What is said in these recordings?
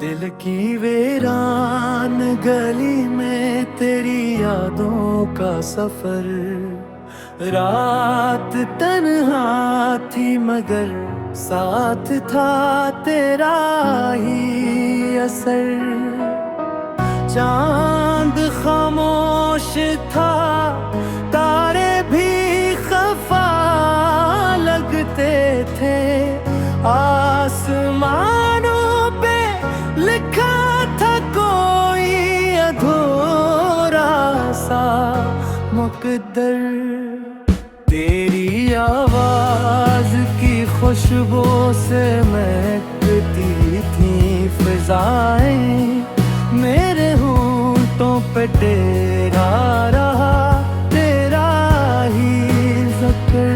दिल की वीरान गली में तेरी यादों का सफर, रात तन्हा थी मगर साथ था तेरा ही असर। चांद खामोश था, तारे भी खफा लगते थे, आसमानों पे लिखा था कोई अधूरा सा मुकद्दर। तेरी आवाज की खुशबू से महकती थी फिजाएं, मेरे होंठों पे तेरा रहा तेरा ही ज़िक्र।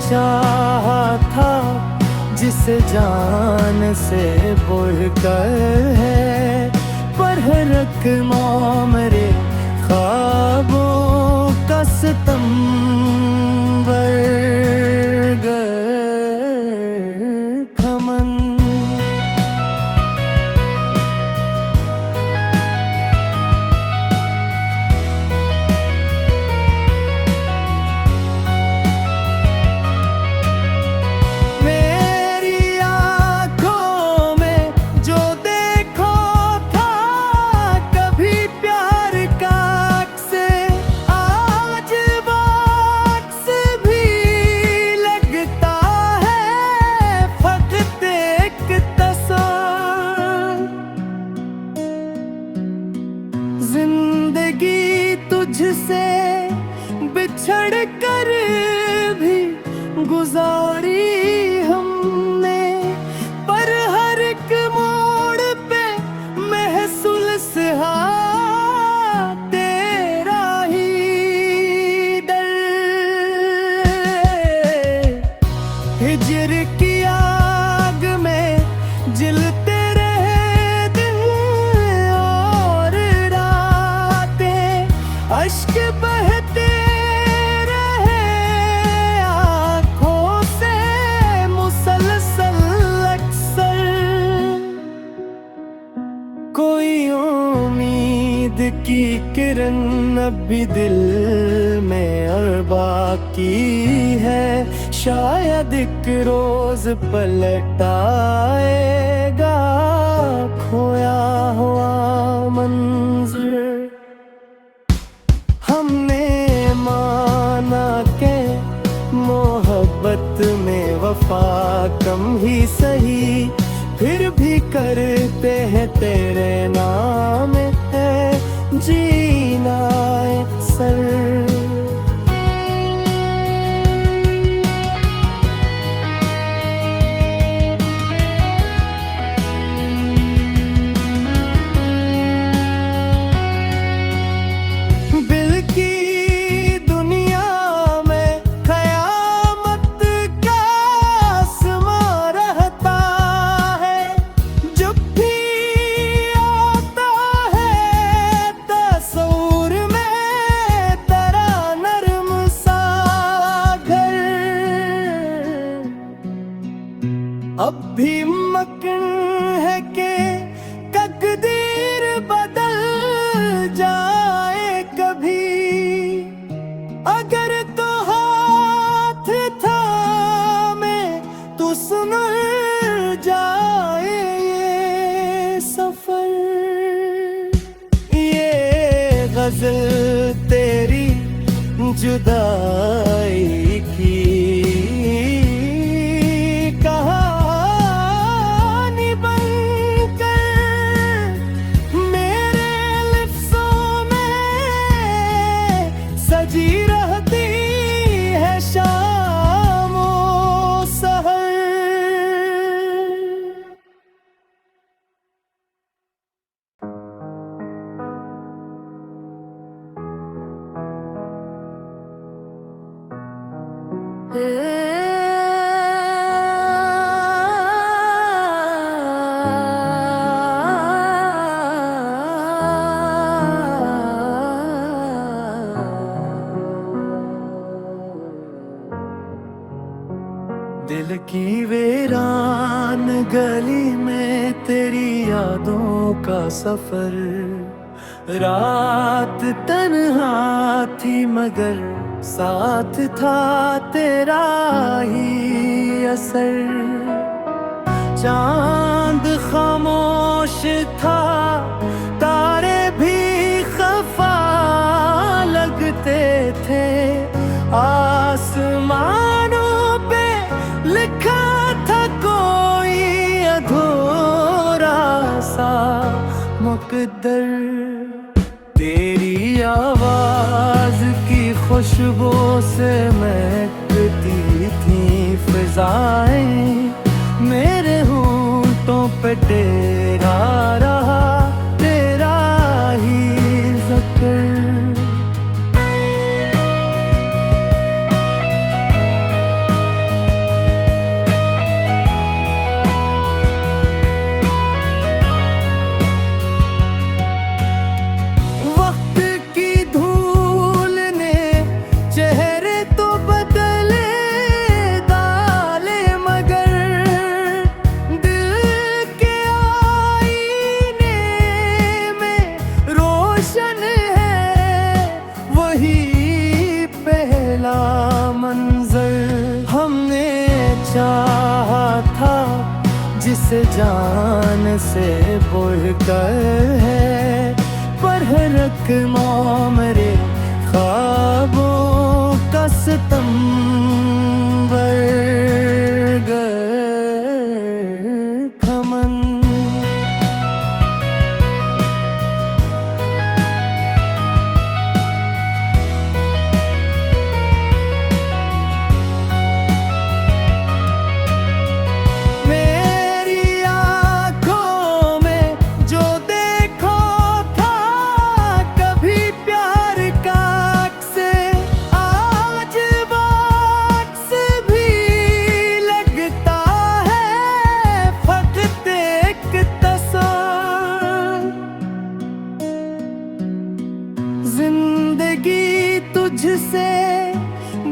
चाहा था जिसे जान से बढ़कर है, पर है रकमों मेरे ख्वाबों का सितम खमन। जिंदगी तुझसे बिछड़ कर भी गुजारी हमने, पर हर एक मोड़ पे महसूस तेरा ही डर। हिजर की आग में जलते अश्क बहते रहे आँखों से मुसलसल अक्सर। कोई उम्मीद की किरण अब भी दिल में और बाकी है, शायद एक रोज पलट आएगा खोया हुआ मंजर। हमने माना के मोहब्बत में वफा कम ही सही, फिर भी करते हैं तेरे नाम है जीना सर। अब भी मकन है कि तकदीर बदल जाए कभी, अगर तो हाथ थामे तो सुन जाए ये सफर। ये गजल तेरी जुदाई का सफर। रात तन्हा थी मगर साथ था तेरा ही असर। चांद खामोश था, तारे भी खफा लगते थे। आसमानों पे लिखा था कोई अधूरा सा मुकद्दर। तेरी आवाज की खुशबू से महकती थी फिजाएं। मेरे होंठों पे टेरा रहा तेरा ही ज़िक्र। मंजर हमने चाहा था जिसे जान से बढ़कर है, पर है रखना मेरे ख्वाबों का सितंबर खमन। जिंदगी तुझसे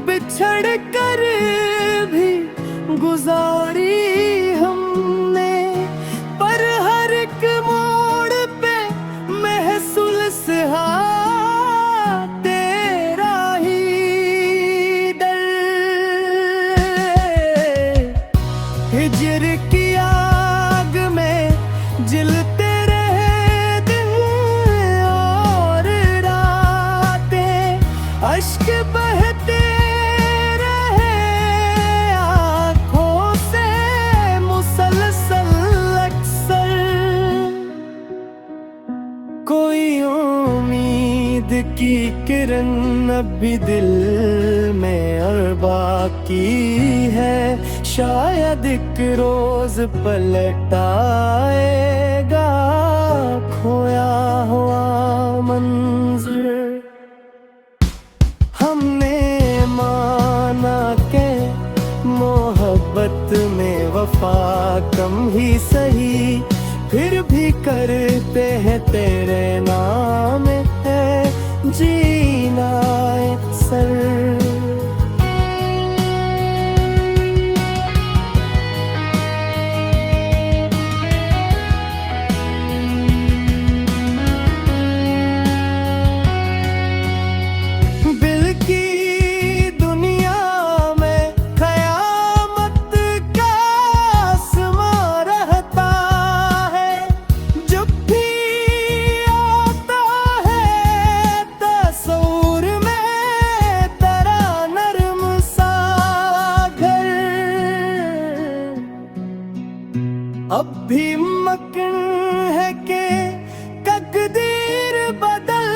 बिछड़ कर भी गुजारी हमने, पर हर एक मोड़ पे महसूस हा तेरा ही डर। हिजर की आग में जलते अश्क बहते रहे आँखों से मुसलसल अक्सर। कोई उम्मीद की किरण अब भी दिल में और बाकी है, शायद एक रोज पलट आएगा खोया हुआ मंज़र। हमने माना के मोहब्बत में वफा कम ही सही, फिर भी करते हैं तेरे नाम है जीना अक्सर। अब भी मकन है कि तकदीर बदल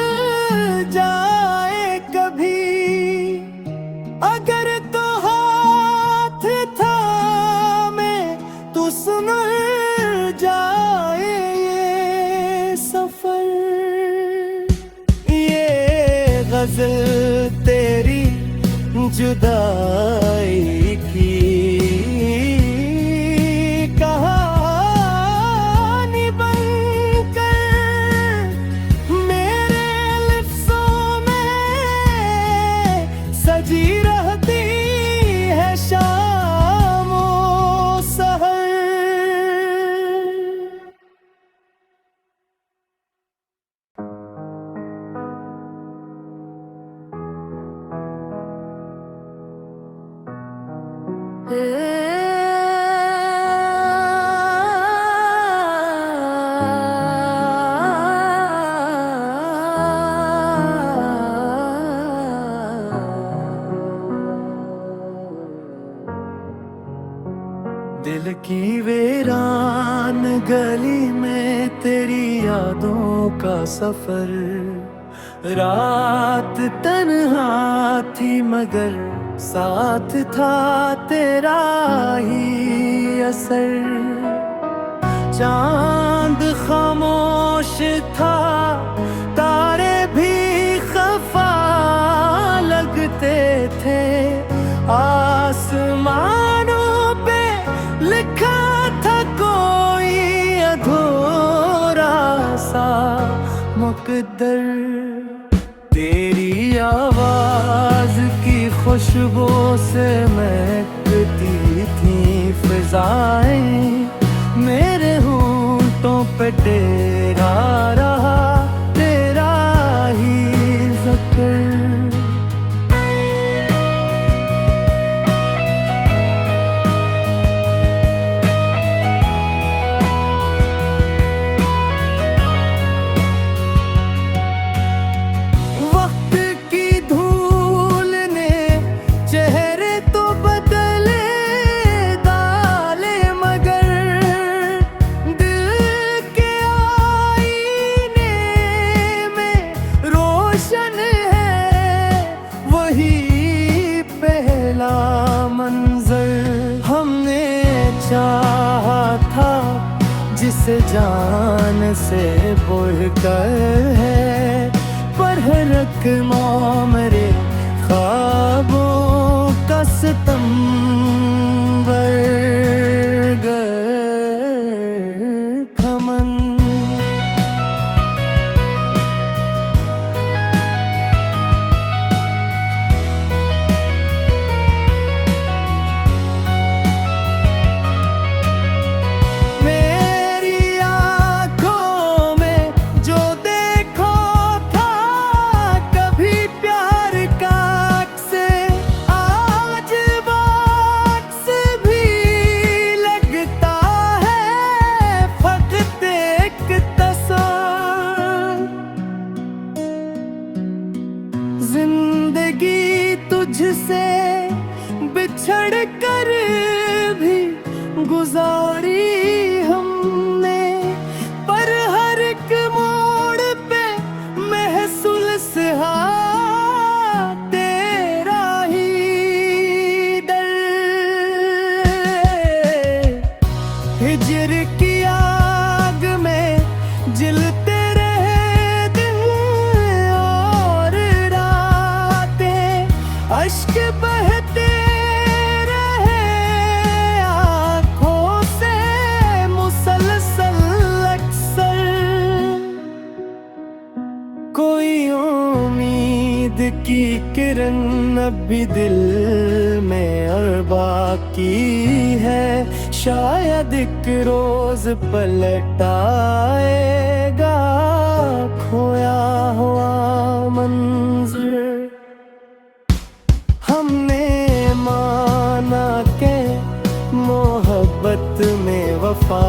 जाए कभी, अगर तो हाथ थामे तो सुन जाए ये सफर। ये गजल तेरी जुदाई की तेरी यादों का सफर। रात तन्हा थी मगर साथ था तेरा ही असर। चांद खामोश था, तारे भी खफा लगते थे। आसमानों पे लिखा था कोई अधूरा सा मुकद्दर। तेरी आवाज की खुशबू से महकती थी फिजाएं। मेरे होंठों पे तेरा रहा तेरा ही ज़िक्र। मंजर हमने चाहा था जिसे जान से बढ़कर है, पर है रखना मेरे ख्वाबों का सितंबर खमन। जिंदगी तुझसे बिछड़ कर भी गुजारी हमने, पर हर एक मोड़ पे महसूस तेरा ही डर। हिजर की आग में जलते अश्क बहते रहे आँखों से मुसलसल अक्सर। कोई उम्मीद की किरण अब भी दिल में और बाकी है, शायद एक रोज पलट आएगा खोया हुआ मंजर। हमने माना के मोहब्बत में वफा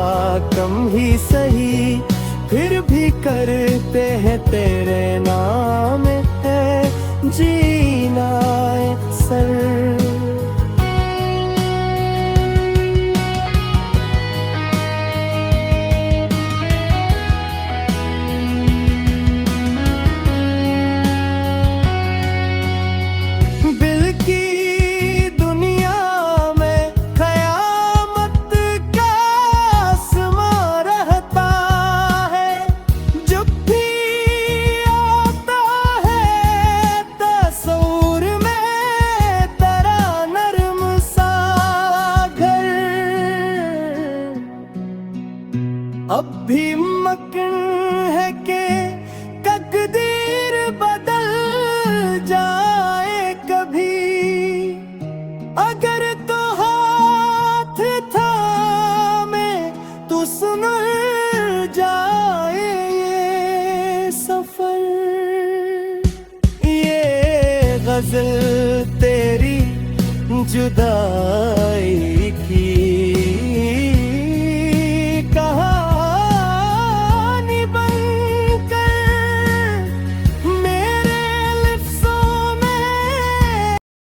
कम ही सही, फिर भी करते हैं तेरे नाम है जीना सर। अब भी मकन है कि तकदीर बदल जाए कभी, अगर तो हाथ थामे तो सुन जाए ये सफर। ये गजल तेरी जुदा